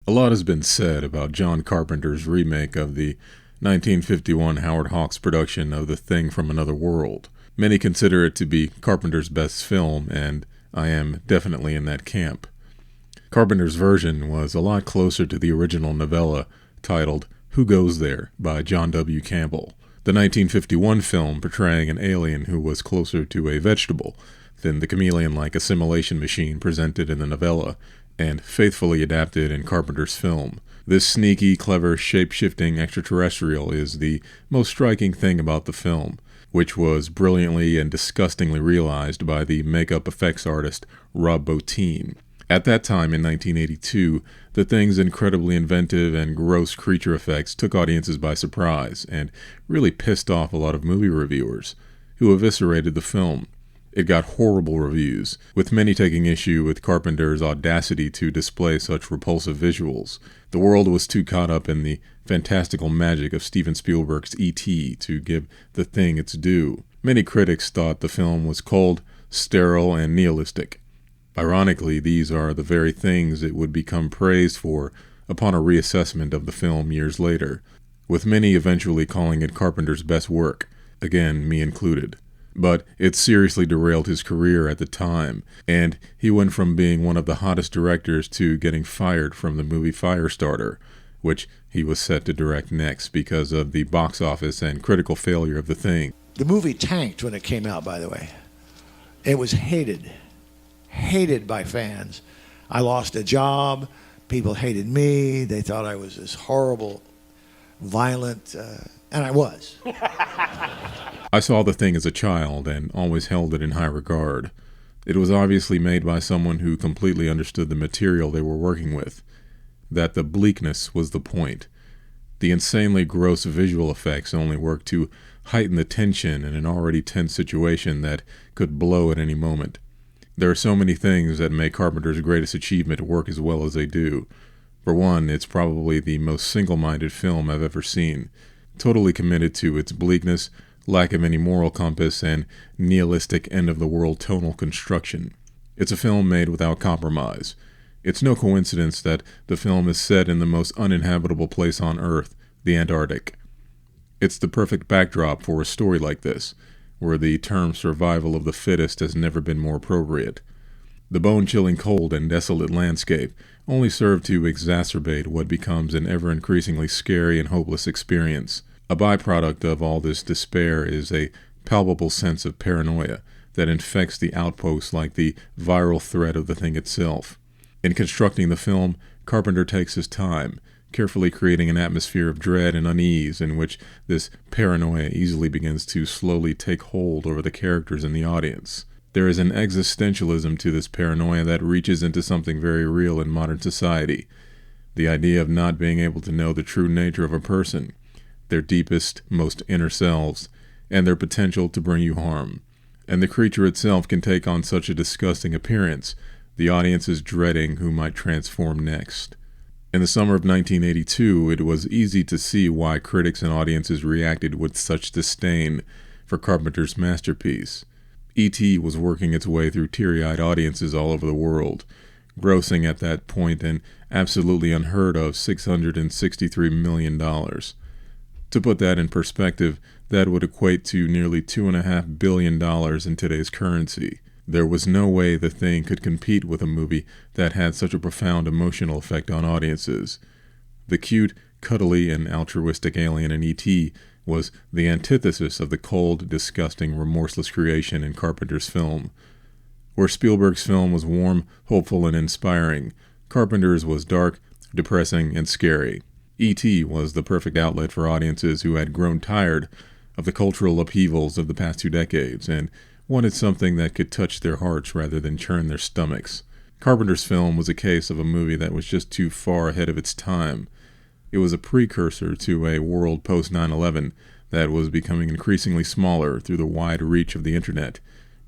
A lot has been said about John Carpenter's remake of the 1951 Howard Hawks production of The Thing from Another World. Many consider it to be Carpenter's best film, and I am definitely in that camp. Carpenter's version was a lot closer to the original novella titled Who Goes There by John W. Campbell, the 1951 film portraying an alien who was closer to a vegetable than the chameleon-like assimilation machine presented in the novella and faithfully adapted in Carpenter's film. This sneaky, clever, shape-shifting extraterrestrial is the most striking thing about the film, which was brilliantly and disgustingly realized by the makeup effects artist Rob Bottin. At that time in 1982, The Thing's incredibly inventive and gross creature effects took audiences by surprise and really pissed off a lot of movie reviewers, who eviscerated the film. It got horrible reviews, with many taking issue with Carpenter's audacity to display such repulsive visuals. The world was too caught up in the fantastical magic of Steven Spielberg's E.T. to give The Thing its due. Many critics thought the film was cold, sterile, and nihilistic. Ironically, these are the very things it would become praised for upon a reassessment of the film years later, with many eventually calling it Carpenter's best work, again, me included. But it seriously derailed his career at the time, and he went from being one of the hottest directors to getting fired from the movie Firestarter, which he was set to direct next because of the box office and critical failure of The Thing. The movie tanked when it came out, by the way. It was hated by fans. I lost a job. People hated me. They thought I was this horrible, violent, and I was. I saw The Thing as a child and always held it in high regard. It was obviously made by someone who completely understood the material they were working with, that the bleakness was the point. The insanely gross visual effects only worked to heighten the tension in an already tense situation that could blow at any moment. There are so many things that make Carpenter's greatest achievement work as well as they do. For one, it's probably the most single-minded film I've ever seen, totally committed to its bleakness, lack of any moral compass, and nihilistic end-of-the-world tonal construction. It's a film made without compromise. It's no coincidence that the film is set in the most uninhabitable place on Earth, the Antarctic. It's the perfect backdrop for a story like this, where the term survival of the fittest has never been more appropriate. The bone-chilling cold and desolate landscape only serve to exacerbate what becomes an ever-increasingly scary and hopeless experience. A byproduct of all this despair is a palpable sense of paranoia that infects the outpost like the viral threat of the thing itself. In constructing the film, Carpenter takes his time, carefully creating an atmosphere of dread and unease in which this paranoia easily begins to slowly take hold over the characters and the audience. There is an existentialism to this paranoia that reaches into something very real in modern society. The idea of not being able to know the true nature of a person, their deepest, most inner selves, and their potential to bring you harm. And the creature itself can take on such a disgusting appearance, the audience is dreading who might transform next. In the summer of 1982, it was easy to see why critics and audiences reacted with such disdain for Carpenter's masterpiece. E.T. was working its way through teary-eyed audiences all over the world, grossing at that point an absolutely unheard of $663 million. To put that in perspective, that would equate to nearly $2.5 billion in today's currency. There was no way The Thing could compete with a movie that had such a profound emotional effect on audiences. The cute, cuddly, and altruistic alien in E.T. was the antithesis of the cold, disgusting, remorseless creation in Carpenter's film. Where Spielberg's film was warm, hopeful, and inspiring, Carpenter's was dark, depressing, and scary. E.T. was the perfect outlet for audiences who had grown tired of the cultural upheavals of the past 2 decades and wanted something that could touch their hearts rather than churn their stomachs. Carpenter's film was a case of a movie that was just too far ahead of its time. It was a precursor to a world post 9/11 that was becoming increasingly smaller through the wide reach of the internet,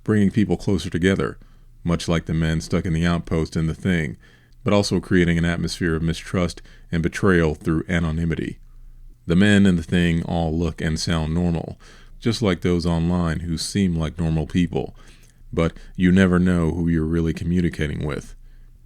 bringing people closer together, much like the men stuck in the outpost in The Thing, but also creating an atmosphere of mistrust and betrayal through anonymity. The men in The Thing all look and sound normal, just like those online who seem like normal people, but you never know who you're really communicating with.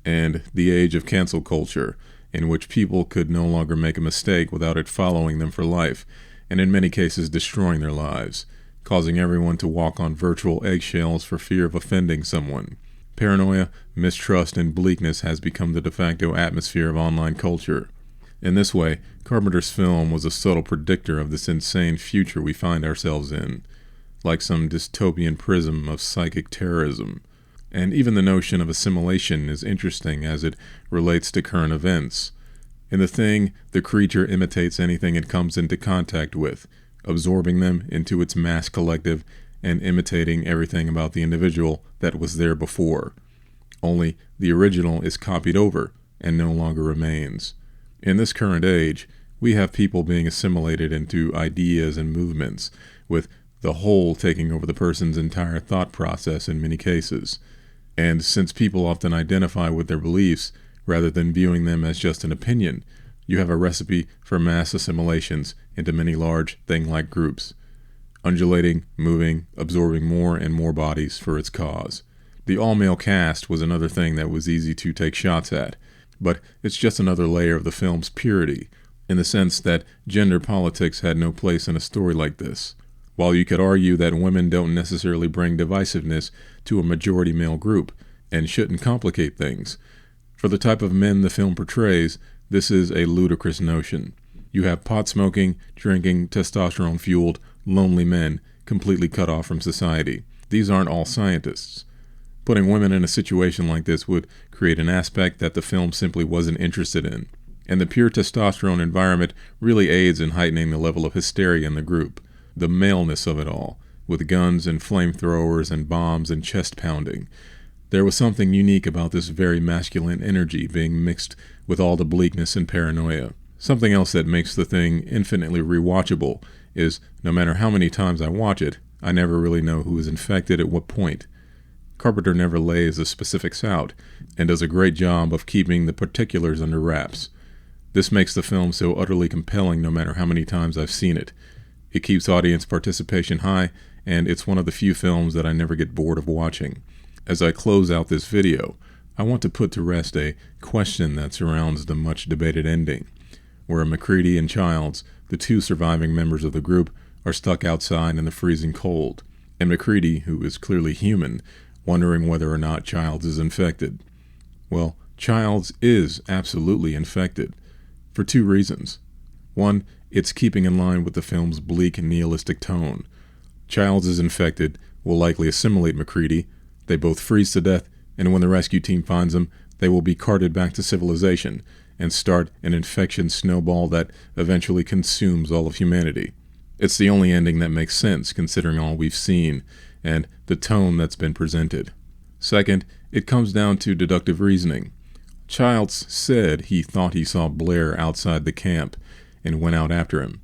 And the age of cancel culture in which people could no longer make a mistake without it following them for life, and in many cases destroying their lives, causing everyone to walk on virtual eggshells for fear of offending someone. Paranoia, mistrust, and bleakness has become the de facto atmosphere of online culture. In this way, Carpenter's film was a subtle predictor of this insane future we find ourselves in, like some dystopian prism of psychic terrorism. And even the notion of assimilation is interesting as it relates to current events. In The Thing, the creature imitates anything it comes into contact with, absorbing them into its mass collective and imitating everything about the individual that was there before. Only the original is copied over and no longer remains. In this current age, we have people being assimilated into ideas and movements, with the whole taking over the person's entire thought process in many cases. And since people often identify with their beliefs rather than viewing them as just an opinion, you have a recipe for mass assimilations into many large thing-like groups, undulating, moving, absorbing more and more bodies for its cause. The all-male cast was another thing that was easy to take shots at, but it's just another layer of the film's purity, in the sense that gender politics had no place in a story like this. While you could argue that women don't necessarily bring divisiveness to a majority male group, and shouldn't complicate things, for the type of men the film portrays, this is a ludicrous notion. You have pot-smoking, drinking, testosterone-fueled, lonely men completely cut off from society. These aren't all scientists. Putting women in a situation like this would create an aspect that the film simply wasn't interested in. And the pure testosterone environment really aids in heightening the level of hysteria in the group, the maleness of it all, with guns and flamethrowers and bombs and chest pounding. There was something unique about this very masculine energy being mixed with all the bleakness and paranoia. Something else that makes The Thing infinitely rewatchable is, no matter how many times I watch it, I never really know who is infected at what point. Carpenter never lays the specifics out, and does a great job of keeping the particulars under wraps. This makes the film so utterly compelling no matter how many times I've seen it. It keeps audience participation high, and it's one of the few films that I never get bored of watching. As I close out this video, I want to put to rest a question that surrounds the much-debated ending, where MacReady and Childs, the two surviving members of the group, are stuck outside in the freezing cold, and MacReady, who is clearly human, wondering whether or not Childs is infected. Well, Childs is absolutely infected, for two reasons. One, it's keeping in line with the film's bleak and nihilistic tone. Childs is infected, will likely assimilate MacReady, they both freeze to death, and when the rescue team finds them, they will be carted back to civilization and start an infection snowball that eventually consumes all of humanity. It's the only ending that makes sense considering all we've seen and the tone that's been presented. Second, it comes down to deductive reasoning. Childs said he thought he saw Blair outside the camp and went out after him.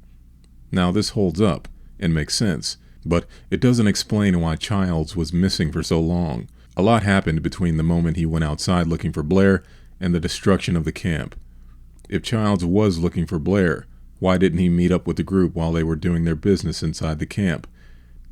Now this holds up and makes sense, but it doesn't explain why Childs was missing for so long. A lot happened between the moment he went outside looking for Blair and the destruction of the camp. If Childs was looking for Blair, why didn't he meet up with the group while they were doing their business inside the camp?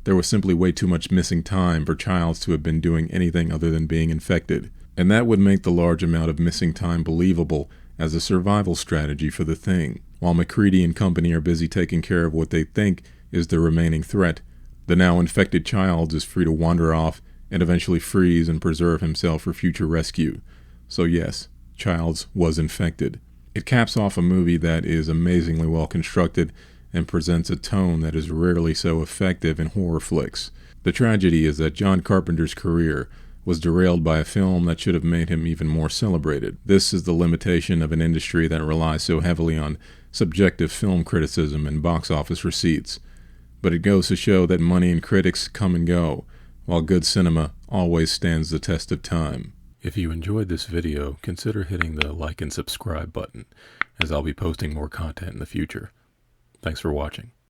There was simply way too much missing time for Childs to have been doing anything other than being infected, and that would make the large amount of missing time believable as a survival strategy for the Thing. While MacReady and company are busy taking care of what they think is the remaining threat, the now infected Childs is free to wander off and eventually freeze and preserve himself for future rescue. So yes, Childs was infected. It caps off a movie that is amazingly well constructed and presents a tone that is rarely so effective in horror flicks. The tragedy is that John Carpenter's career was derailed by a film that should have made him even more celebrated. This is the limitation of an industry that relies so heavily on subjective film criticism and box office receipts. But it goes to show that money and critics come and go, while good cinema always stands the test of time. If you enjoyed this video, consider hitting the like and subscribe button, as I'll be posting more content in the future. Thanks for watching.